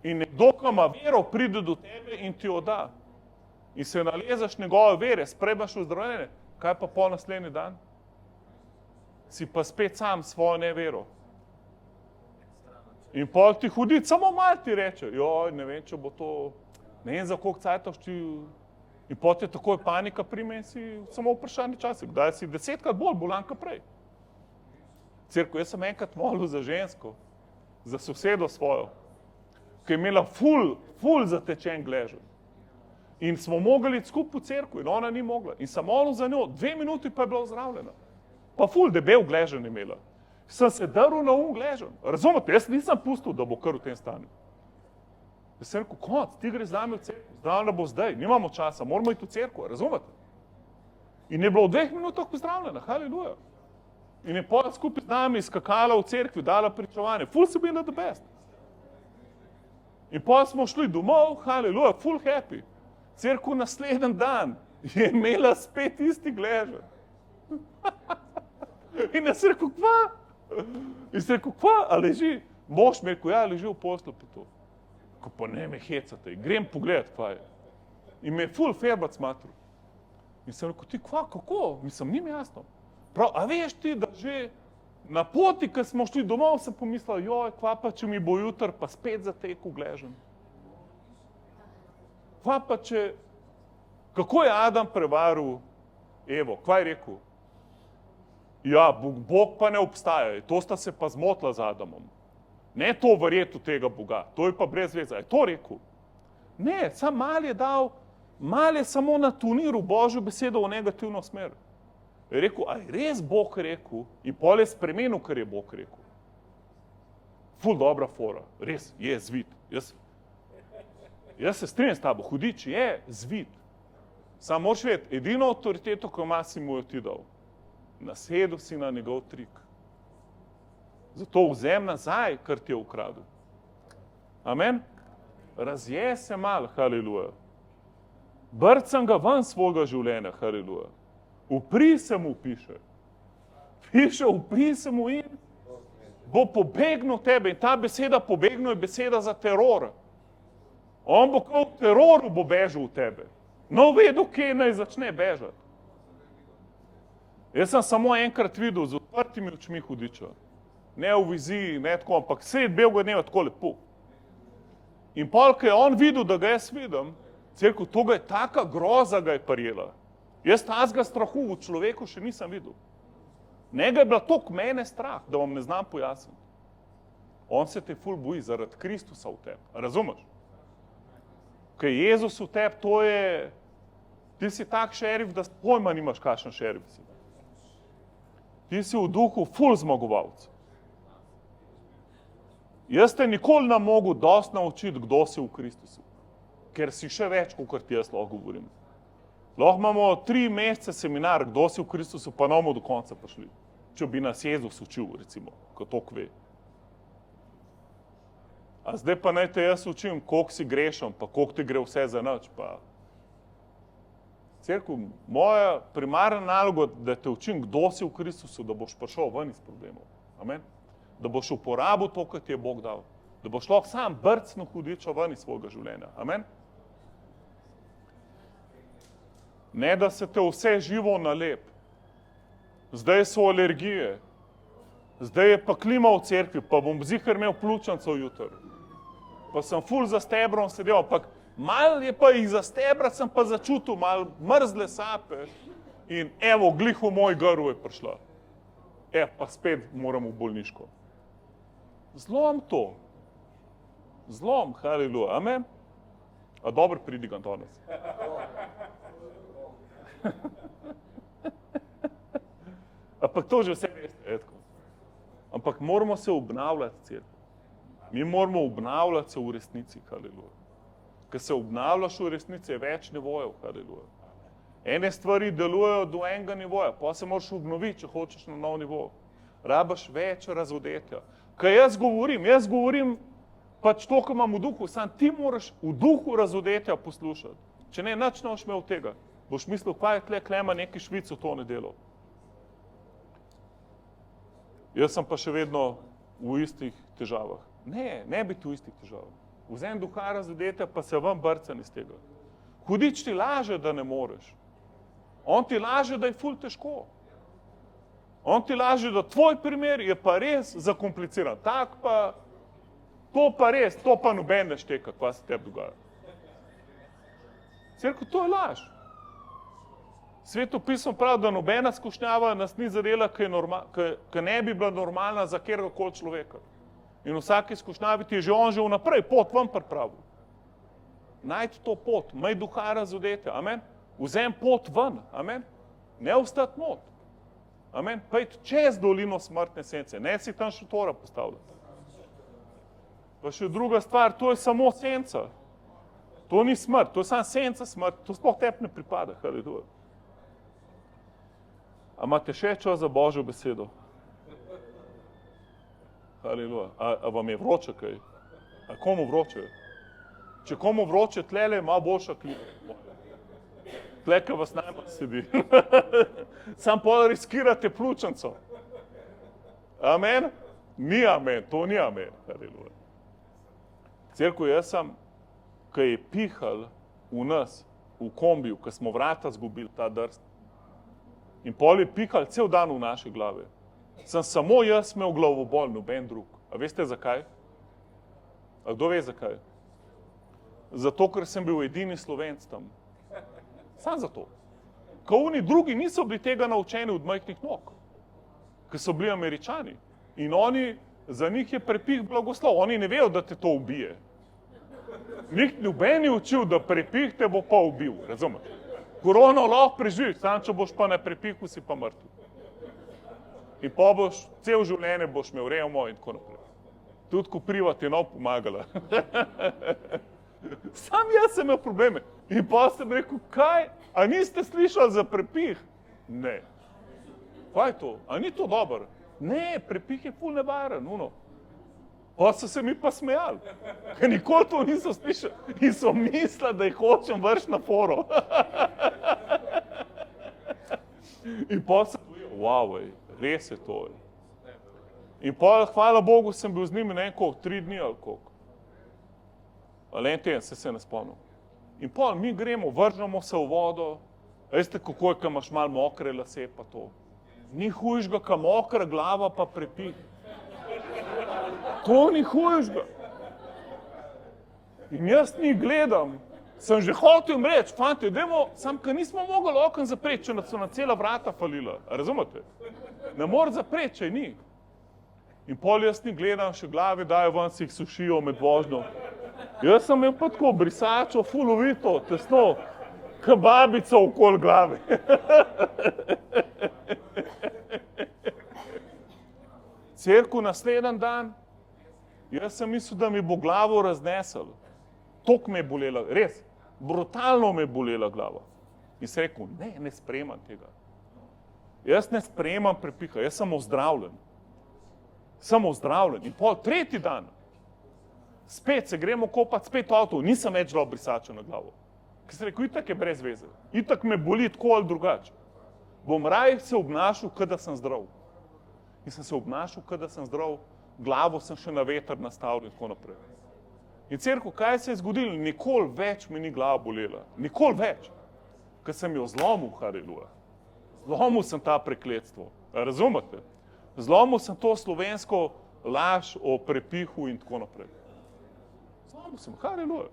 in nekdo, ki ima vero, pride do tebe in ti jo da. In se nalezaš njegove vere, sprejmaš vzdravljenje. Kaj pa pol naslednji dan? Si pa spet sam svojo nevero. In pol ti hudič, samo malo ti reče, joj, ne vem, če bo to, ne vem, za koliko cajtov ti... In pol te takoj panika prime in si samo vprašanje časa, kdaj si 10krat bolj bolan kot prej. Cerkev, jaz sem enkrat molil za žensko, za sosedo svojo, ki je imela ful zatečen gleženj. In smo mogli iti skupaj v cerkev in ona ni mogla. In sem molil za njo, 2 minuti pa je bila ozdravljena. Pa ful debel gleženj imela. Sem se drl na gleženj. Razumete, jaz nisem pustil, da bo kar v tem stanju. Jaz sem rekel, konc, ti greš z nami v cerkev, zdravljena bo zdaj, nimamo časa, moramo iti v cerkev, razumete? In je bila v 2 minutah pozdravljena, haleluja. In je potem skupaj z nami skakala v cerkvi, dala pričevanje, ful se bila the best. In potem smo šli domov, haleluja, full happy. Cerkev naslednji dan je imela spet isti gležen. In jaz rekel, kva? In sem rekel, kva, a leži? Mož mi rekel, ja, leži v poslu pa to. Ko pa ne me hecate, grem pogledat, kva je. In me je full ferbac matru. In sem rekel, ti kva, kako? Mislim, ni mi jasno. Prav, a veš ti, da že na poti, ko smo šli domov, sem pomislil, joj, kva pa, če mi bo jutr pa spet zatekel gležen. Kva pa, če, kako je Adam prevaril Evo, kva je rekel? Ja, Bog pa ne obstaja, to sta se pa zmotila z Adamom. Ne to verjeti v tega Boga, to je pa brez veze. Je to rekel? Ne, sam mal je dal, mal je samo natuniral Božjo besedo v negativno smer. Je rekel, a je res Bog rekel? In pol je spremenil, kar je Bog rekel. Ful dobra fora, res, je zvit. Jaz se strinjam s tabo, hudič je zvit. Samo moraš vedeti, edino avtoriteto, ko ima, si mu jo ti dal. Nasedel si na njegov trik. Zato vzem nazaj, kar ti je ukradel. Amen? Razje se mal, haleluja. Brcam ga ven svojega življenja, haleluja. Upri se mu piše. Piše, upri se mu in bo pobegnil tebe. In ta beseda pobegnil je beseda za teror. On bo kot v teroru bo bežal v tebe. No vedo, kje naj začne bežati. Jaz sem samo enkrat videl z odprtimi očmi hudiča. Ne v viziji, ne tako, ampak sred belega dneva tako lepo. In pol, ko je on videl, da ga jaz vidim, cerkev, to ga je taka groza ga je prijela. Jaz tazga strahu v človeku še nisem videl. Njega je bila toliko mene strah, da vam ne znam pojasniti. On se te ful boji zaradi Kristusa v tebi. Razumeš? Ko je Jezus v tebi, to je... Ti si tak šerif, da pojma nimaš, kakšen šerif si. Ti si v duhu ful zmagovalc. Jaz te nikoli ne mogu dosti naučiti, kdo si v Kristusu. Ker si še več, kot ti jaz lahko govorim. Lahko imamo 3 mesece seminar, kdo si v Kristusu, pa ne bomo do konca prišli. Če bi nas Jezus učil, recimo, ko to kve. A zdaj pa naj te jaz učim, koliko si grešen, pa koliko ti gre vse za nič. Pa... Cerkev, moja primarna naloga, da te učim, kdo si v Kristusu, da boš prišel ven iz problemov. Amen? Da boš uporabil to, kar ti je Bog dal. Da boš lahko sam brcno hudiča ven iz svojega življenja. Amen? Ne, da se te vse živo nalep. Zdaj so alergije. Zdaj je pa klima v cerkvi, pa bom zihar imel pljučnico jutr. Pa sem ful za stebrom sedel, ampak mal je pa iz za stebra sem pa začutil mal mrzle sape in evo, glih v moj grl je prišla. Pa spet moram v bolniško. Zlom to. Zlom, haleluja, amen? A dobro pridigam danes. Ampak to že vse veste, etko. Ampak moramo se obnavljati, cerkev. Mi moramo obnavljati se v resnici, haleluja. Ker se obnavljaš v resnici, je več nivojev, haleluja. Ene stvari delujejo do enega nivoja, pa se moraš obnoviti, če hočeš na nov nivo. Rabaš več razodetja. Kaj jaz govorim pač to, kar imam v duhu, sam ti moraš v duhu razodetja poslušati. Če ne, nič ne boš imel tega. Boš mislil, kaj je tle Klema neki Švico to nedeljo. Jaz sem pa še vedno v istih težavah. Ne biti v istih težavah. Vzem duha razodetja, pa se vam brcam iz tega. Hudič ti laže, da ne moreš. On ti laže, da je ful težko. On ti laže, da tvoj primer je pa res zakompliciran. Tak pa, to pa res, to pa noben ne šteka, kva se tebi dogaja. Cerkev, to je laž. Svetopismo pravi, da nobena skušnjava nas ni zadela, ki ne bi bila normalna za kjerkoli človeka. In vsaki skušnjavi ti je že on že vnaprej pot ven pripravil. Najdi to pot, imej duha razodetja, amen? Vzem pot ven, amen? Ne ostati not. Amen? Pejdi čez dolino smrtne sence, ne si tam šotora postavljati. Pa še druga stvar, to je samo senca. To ni smrt, to je samo senca smrt, to sploh tebi ne pripada, haleluja. A imate še čas za Božjo besedo? Haleluja. A vam je vroče kaj? A komu vroče? Če komu vroče, tlele je malo boljša klima. Tle, ka vas najmanj sedi. Sam pol riskirate pljučnico. Amen? Ni amen, to ni amen. Haleluja. Cerko, jaz sem, ko je pihal v nas, v kombiju, ko smo vrata zgubili ta drst, in pol je pihal cel dan v naše glave. Sem samo jaz imel glavobol, noben drug. A veste zakaj? A kdo ve zakaj? Zato, ker sem bil edini Slovenc tam. Sam zato. Ko oni drugi niso bili tega naučeni od majhnih nog, ker so bili Američani. In oni, za njih je prepih blagoslov. Oni ne vejo, da te to ubije. Njih noben je učil, da prepih te bo pa ubil, razumeš? Korono lahko preživiš, sam če boš pa na prepihu, si pa mrtev. In pa boš, cel življenje boš imel revmo in tako naprej. Tudi kopriva ti je nov pomagala. Sam jaz sem imel probleme. In pa sem rekel, kaj? A niste slišali za prepih? Ne. Kaj je to? A ni to dobro? Ne, prepih je ful nevaren, uno. Pa so se mi pa smejali, ker nikoli to niso slišali in so mislili, da jih hočem vrš na foro. In pa sem bil, wow, res je to. In pa, hvala Bogu, sem bil z njimi nekako 3 dni ali koliko. Ali en teden, se ne spomnim. In pa mi gremo, vržemo se v vodo, veste kako je, ko imaš malo mokre lase pa to. Ni hujšga, ko mokra glava pa prepih. To ni hujšga. In jaz njih gledam, sem že hotel jim reči, fante, dajmo, sam, ker nismo mogli okno zapreti, če so na cela vrata falila. Razumete? Ne more zapreti, če ni. In pol jaz njih gledam, še glave dajo ven, si jih sušijo med vožnjo. Jaz sem imel pa tako brisačo, fulovito, tesno, kebabico okoli glave. Cerku naslednji dan, jaz sem mislil, da mi bo glavo raznesel. Tok me je bolela, res, brutalno me je bolela glava. In sem rekel, ne sprejemam tega. Jaz ne sprejemam prepiha, jaz sem ozdravljen. Sem ozdravljen. In pol 3. dan, spet se gremo kopati, spet v avto, nisem več dal brisača na glavo. Ker sem rekel, itak je brez veze, itak me boli tako ali drugače. Bom raje se obnašal, kada sem zdrav. In sem se obnašal, kada sem zdrav, glavo sem še na veter nastavil in tako naprej. In cerko, kaj se je zgodilo? Nikoli več mi ni glava bolela. Nikoli več. Ker sem jo zlomil, haleluja. Zlomil sem ta prekletstvo. Razumete? Zlomil sem to slovensko laž o prepihu in tako naprej. Zlomil sem, haleluja.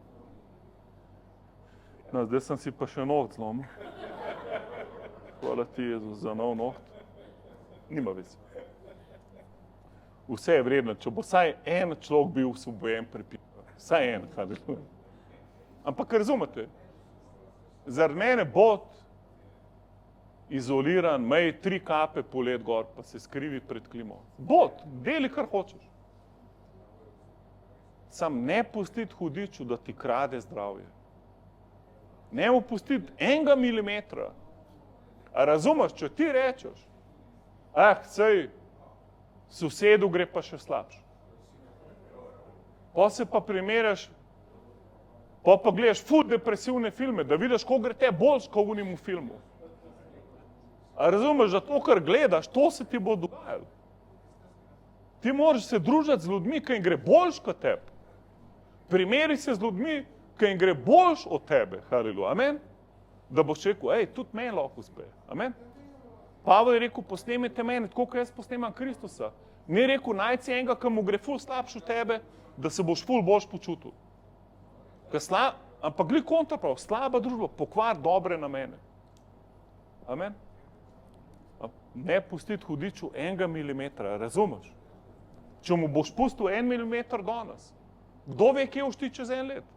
No, zdaj sem si pa še noht zlomil. Hvala ti, Jezus, za nov noht. Nima veze. Vse je vredno, če bo vsaj en človek bil osvobojen prepiha. Vsaj en, haleluja. Ampak razumete, zaradi mene bod izoliran, mej 3 kape polet gor, pa se skrivi pred klimo. Bod, deli kar hočeš. Sam ne pustiti hudiču, da ti krade zdravje. Ne mu pustiti 1 milimetra. A razumeš, če ti rečeš, sej, sosedu gre pa še slabše. Pa se pa primeraš, pa gledaš ful depresivne filme, da vidiš, ko gre te boljš, ko v njemu filmu. A razumeš, da to, kar gledaš, to se ti bo dogajalo. Ti moraš se družiti z ljudmi, ki jim gre boljš kot tebi. Primeri se z ljudmi, ki jim gre boljš od tebe, haleluja, amen? Da boš rekel, tudi meni lahko uspe, amen? Pavel je rekel, posnemite mene, tako kot jaz posnemam Kristusa. Ni rekel, najci enega, ki mu gre ful slabš od tebe, da se boš ful boljš počutil. Ampak gli kontra prav, slaba družba pokvar dobre namene. Amen? Ne pustiti hudiču 1 milimetra, razumeš? Če mu boš pustil 1 milimeter danes, kdo ve, kje boš ti čez 1 let?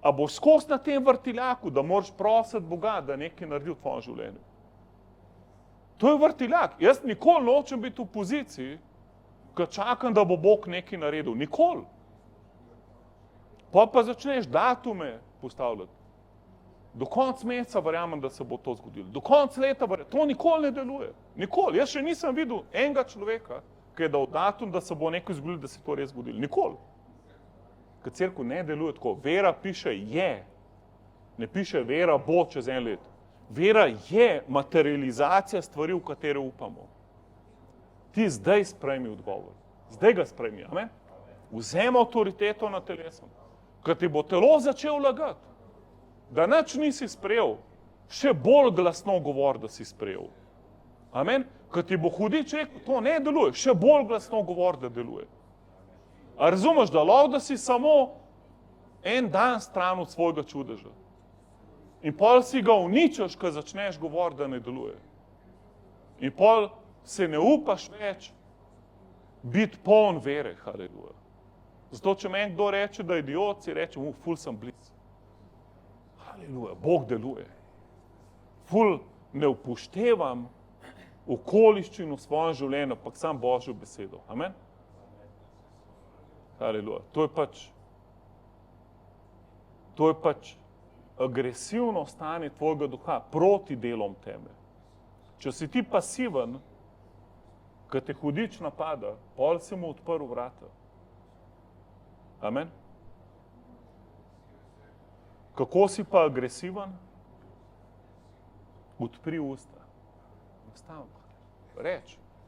A boš skos na tem vrtiljaku, da moraš prositi Boga, da nekaj naredi v tvojem življenju? To je vrtiljak. Jaz nikoli nočem biti v poziciji, ko čakam, da bo Bog nekaj naredil. Nikoli. Pa začneš datume postavljati. Do konca meseca verjamem, da se bo to zgodilo. Do konca leta verjamem. To nikoli ne deluje. Nikoli. Jaz še nisem videl enega človeka, ki je dal datum, da se bo nekaj zgodilo, da se to res zgodilo. Nikoli. Ker cerkev ne deluje tako. Vera piše je. Ne piše vera bo čez en let. Vera je materializacija stvari, v katere upamo. Ti zdaj sprejmi odgovor. Zdaj ga sprejmi. Amen? Vzemi avtoriteto nad telesom. Ker ti bo telo začel lagati. Da nič nisi sprejel, še bolj glasno govor, da si sprejel. Amen? Ker ti bo hudič rekel, to ne deluje, še bolj glasno govor, da deluje. A razumeš, da lahko, da si samo en dan stran od svojega čudeža. In pol si ga uničiš, ko začneš govor, da ne deluje. In pol se ne upaš več biti poln vere, haleluja. Zato, če meni kdo reče, da je idiot, si reče, ful sem blizu. Haleluja, Bog deluje. Ful ne upoštevam okoliščin v svojem življenju, ampak sam Božjo besedo. Amen? Haleluja. To je pač agresivno stanje tvojega duha proti delom teme. Če si ti pasiven, ko te hudič napada, pol si mu odprl vrata. Amen? Kako si pa agresiven? Odpri usta.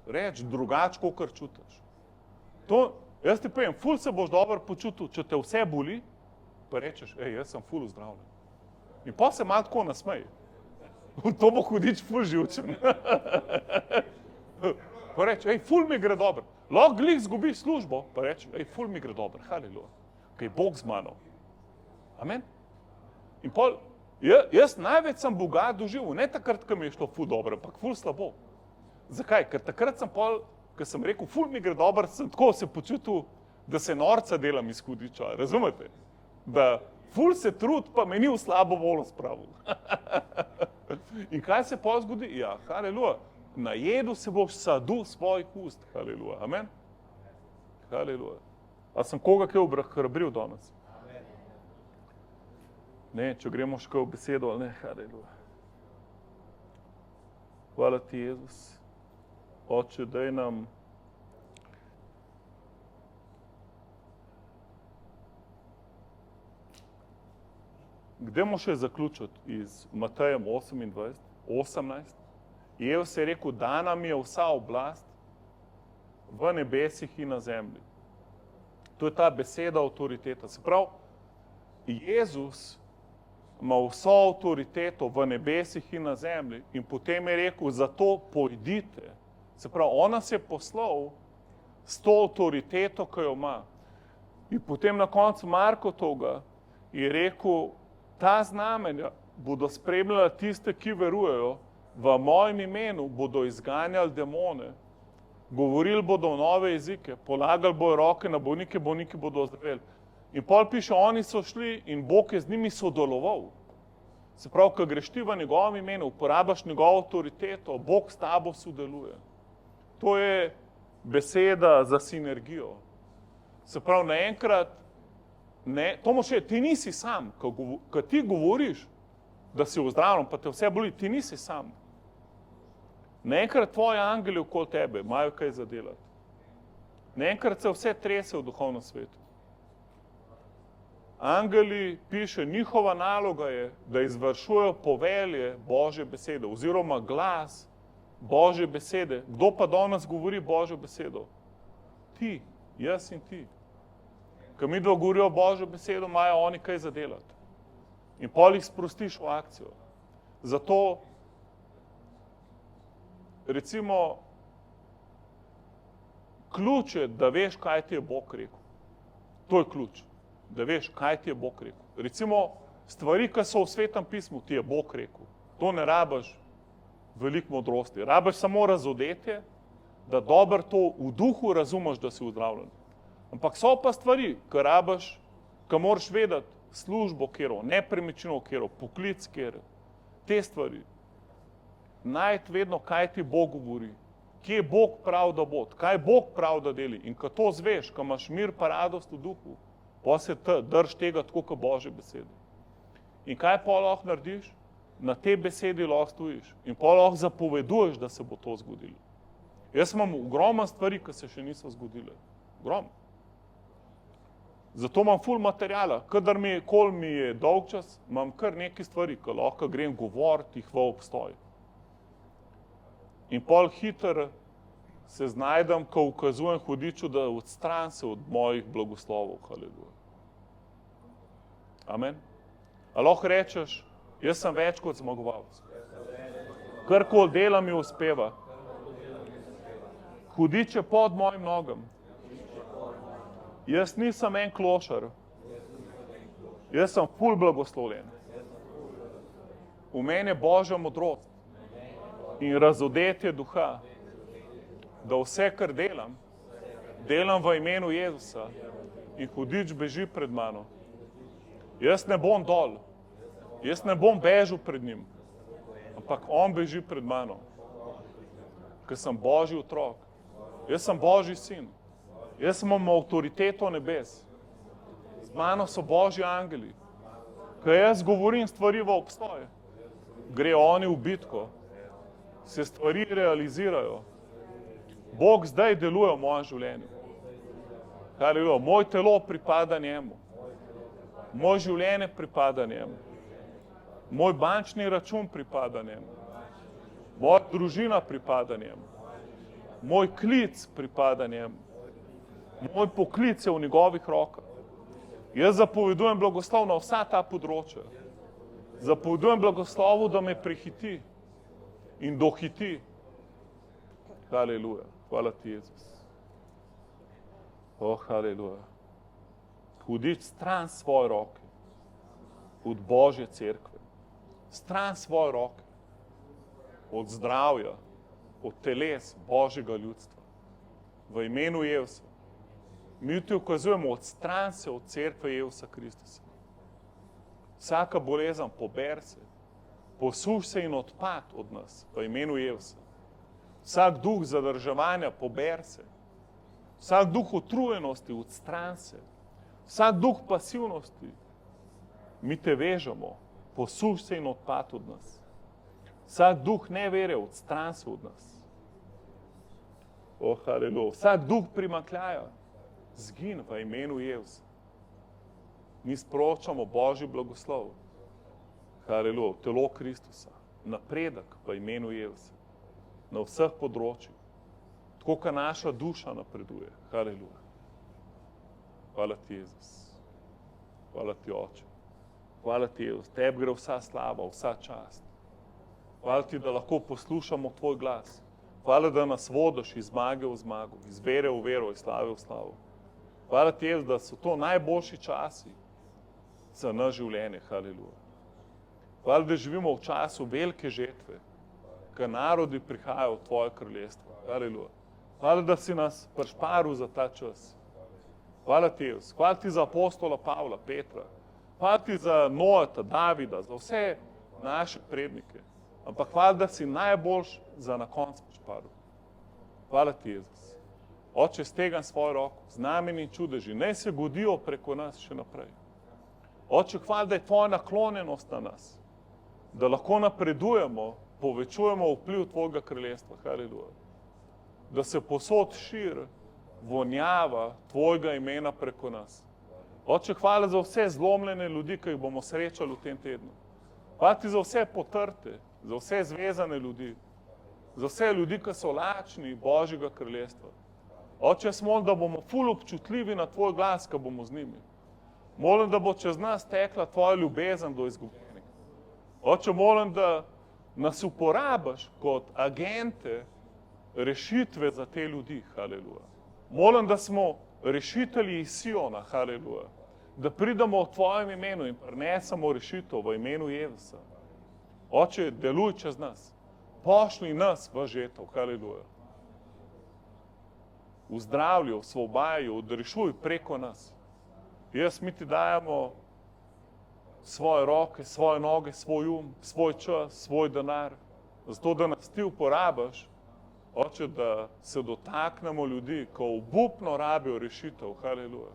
Reč drugače, kakor čutiš. Jaz ti povem, ful se boš dobro počutil, če te vse boli, pa rečeš, jaz sem ful zdravljen. In pa se malo tako nasmeji. To bo hudič ful živčen. Pa reč, ful mi gre dobro. Lahko glih zgubiš službo, pa reč, ful mi gre dobro, haleluja. Kaj je Bog z mano. Amen? In pol, jaz največ sem Boga doživel, ne takrat, ko mi je šlo ful dobro, ampak ful slabo. Zakaj? Ker takrat sem pol, ko sem rekel, ful mi gre dobro, sem tako se počutil, da se norca delam iz hudiča, razumete? Da ful se trud, pa me ni v slabo voljo spravil. In kaj se pol zgodi? Ja, haleluja, najedu se boš sadu svojih ust, haleluja, amen? Haleluja. A sem koga kaj obhrabril danes? Ne, če gremo še kaj v besedo, ali ne, haleluja. Hvala ti, Jezus. Oče, daj nam Gremo še zaključiti iz Matejem 18. Jezus je rekel, da nam je vsa oblast v nebesih in na zemlji. To je ta beseda avtoriteta. Se pravi, Jezus ima vso avtoriteto v nebesih in na zemlji in potem je rekel, zato pojdite. Se pravi, on nas je poslal s to avtoriteto, ki jo ima. In potem na koncu Marko toga je rekel, ta znamenja bodo spremljala tiste, ki verujejo, v mojem imenu bodo izganjali demone, govorili bodo nove jezike, polagali bodo roke na bolnike, bolniki bodo ozdraveli. In pol piše, oni so šli in Bog je z njimi sodeloval. Se pravi, ko greš ti v njegovem imenu, uporabaš njegovo avtoriteto, Bog s tabo sodeluje. To je beseda za sinergijo. Se pravi, naenkrat, to moš reči, ti nisi sam, ko ti govoriš, da si ozdravljen, pa te vse boli, ti nisi sam. Naenkrat tvoji angeli okoli tebe imajo kaj za delati. Naenkrat se vse trese v duhovnem svetu. Angeli, piše, njihova naloga je, da izvršujejo povelje Božje besede, oziroma glas Božje besede. Kdo pa danes govori Božjo besedo? Ti, jaz in ti. Ko mi dva govorijo Božjo besedo, imajo oni kaj za delati. In pol jih sprostiš v akcijo. Zato, recimo, ključ je, da veš, kaj ti je Bog rekel. To je ključ, da veš, kaj ti je Bog rekel. Recimo, stvari, ki so v Svetem pismu, ti je Bog rekel. To ne rabiš veliko modrosti. Rabiš samo razodetje, da dobro to v duhu razumeš, da si ozdravljen. Ampak so pa stvari, ki rabiš, ki moraš vedeti službo, kjero, nepremičnino, kjero, poklic, kjero, te stvari. Najti vedno, kaj ti Bog govori, kje je Bog prav, da bo, kaj Bog prav, da deli. In ko to zveš, ko imaš mir pa radost v duhu, pa se drž tega tako, kot Božje besede. In kaj pa lahko narediš? Na te besedi lahko stojiš in pa lahko zapoveduješ, da se bo to zgodilo. Jaz imam ogromno stvari, ki se še niso zgodile. Ogromno. Zato imam ful materijala. Kadar mi je dolg čas, imam kar nekaj stvari, ki lahko grem govoriti jih v obstoj. In pol hitro se znajdem, ko ukazujem hudiču, da odstran se od mojih blagoslovov. Haleluja. Amen. A lahko rečeš, jaz sem več kot zmagovalec. Karkoli dela mi uspeva. Hudič je pod mojim nogam. Jaz nisem en klošar. Jaz sem ful blagoslovljen. V meni je Božja modrost in razodetje duha, da vse, kar delam, delam v imenu Jezusa in hudič beži pred mano. Jaz ne bom dol, jaz ne bom bežal pred njim, ampak on beži pred mano, ker sem Božji otrok. Jaz sem Božji sin, jaz imam avtoriteto nebes, z mano so Božji angeli. Ko jaz govorim stvari v obstoj, gre oni v bitko, se stvari realizirajo. Bog zdaj deluje v mojem življenju. Haleluja, moj telo pripada njemu. Moj življenje pripada njemu. Moj bančni račun pripada njemu. Moja družina pripada njemu. Moj klic pripada njemu. Moj poklic je v njegovih rokah. Jaz zapovedujem blagoslov na vsa ta področja. Zapovedujem blagoslovu, da me prehiti in dohiti. Haleluja. Hvala ti, Jezus. Haleluja. Hudič stran svoje roke od Božje cerkve. Stran svoje roke od zdravja, od teles Božjega ljudstva. V imenu Jezusa. Mi ti ukazujemo, odstran se od cerkve Jezusa Kristusa. Vsaka bolezen pober se, posuš se in odpad od nas v imenu Jezusa. Vsak duh zadrževanja pober se. Vsak duh utrujenosti odstran se. Vsak duh pasivnosti mi te vežemo, posuš se in odpad od nas. Vsak duh nevere odstran se od nas. Haleluja. Vsak duh primanjkljaja zgin v imenu Jezusa. Mi sporočamo Božji blagoslov. Haleluja. Telo Kristusa. Napredek v imenu Jezusa. Na vseh področjih. Tako, kot naša duša napreduje. Haleluja. Hvala ti, Jezus. Hvala ti, Oče. Hvala ti, Jezus. Tebi gre vsa slava, vsa čast. Hvala ti, da lahko poslušamo tvoj glas. Hvala, da nas vodiš iz zmage v zmago, iz vere v vero, iz slave v slavo. Hvala ti, Jezus, da so to najboljši časi za naše življenje. Haleluja. Hvala, da živimo v času velike žetve, ko narodi prihajajo v tvoje kraljestvo. Haleluja. Hvala, da si nas prišparil za ta čas. Hvala ti, Jezus. Hvala ti za apostola Pavla, Petra. Hvala ti za Noata, Davida, za vse naše prednike. Ampak hvala, da si najboljš za na koncu prišparil. Hvala ti, Jezus. Oče, stegam svojo roko, znameni in čudeži, naj se godijo preko nas še naprej. Oče, hvala, da je tvoja naklonjenost na nas, da lahko napredujemo, povečujemo vpliv tvojega kraljestva. Haleluja. Da se posod širi vonjava tvojega imena preko nas. Oče, hvala za vse zlomljene ljudi, ki jih bomo srečali v tem tednu. Hvala ti za vse potrte, za vse zvezane ljudi, za vse ljudi, ki so lačni Božjega kraljestva. Oče, jaz molim, da bomo ful občutljivi na tvoj glas, ko bomo z njimi. Molim, da bo čez nas tekla tvoja ljubezen do izgubljenih. Oče, molim, da nas uporabiš kot agente rešitve za te ljudi. Haleluja. Molim, da smo rešitelji iz Siona. Haleluja. Da pridemo v tvojem imenu in prinesemo rešitev v imenu Jezusa. Oče, deluj čez nas. Pošli nas v žetev. Haleluja. Uzdravlji, osvobaji, odrešuj preko nas. Jaz mi ti dajemo svoje roke, svoje noge, svoj svoj čas, svoj denar, zato da nas ti uporabiš, Oče, da se dotaknemo ljudi, ko obupno rabijo rešitev. Haleluja.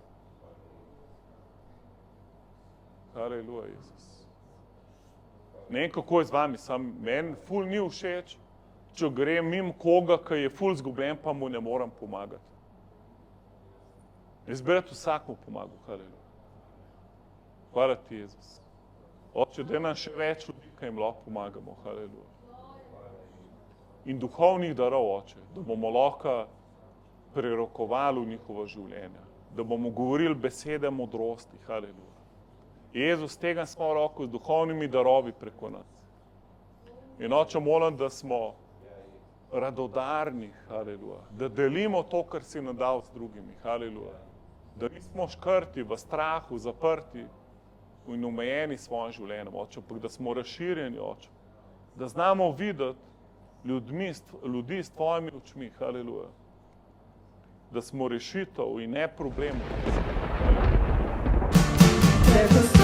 Haleluja, Jezus. Ne vem, kako je z vami, meni ful ni všeč, če grem mimo koga, ki je ful zgubljen, pa mu ne moram pomagati. Jaz bi rad vsakmu pomagal, haleluja. Hvala ti, Jezus. Oče, da nam še več ljudi, ki jim lahko pomagamo, haleluja. In duhovnih darov, Oče, da bomo lahko prerokovali v njihova življenja, da bomo govorili besede modrosti, haleluja. Jezus, tega smo roko z duhovnimi darovi preko nas. In Oče, molim, da smo radodarni, haleluja, da delimo to, kar si nam dal z drugimi, haleluja. Da nismo škrti, v strahu, zaprti in omejeni s svojim življenjem, Oče, ampak da smo razširjeni, Oče, da znamo videti ljudi s tvojimi očmi, haleluja. Da smo rešitev in ne problem. Haleluja.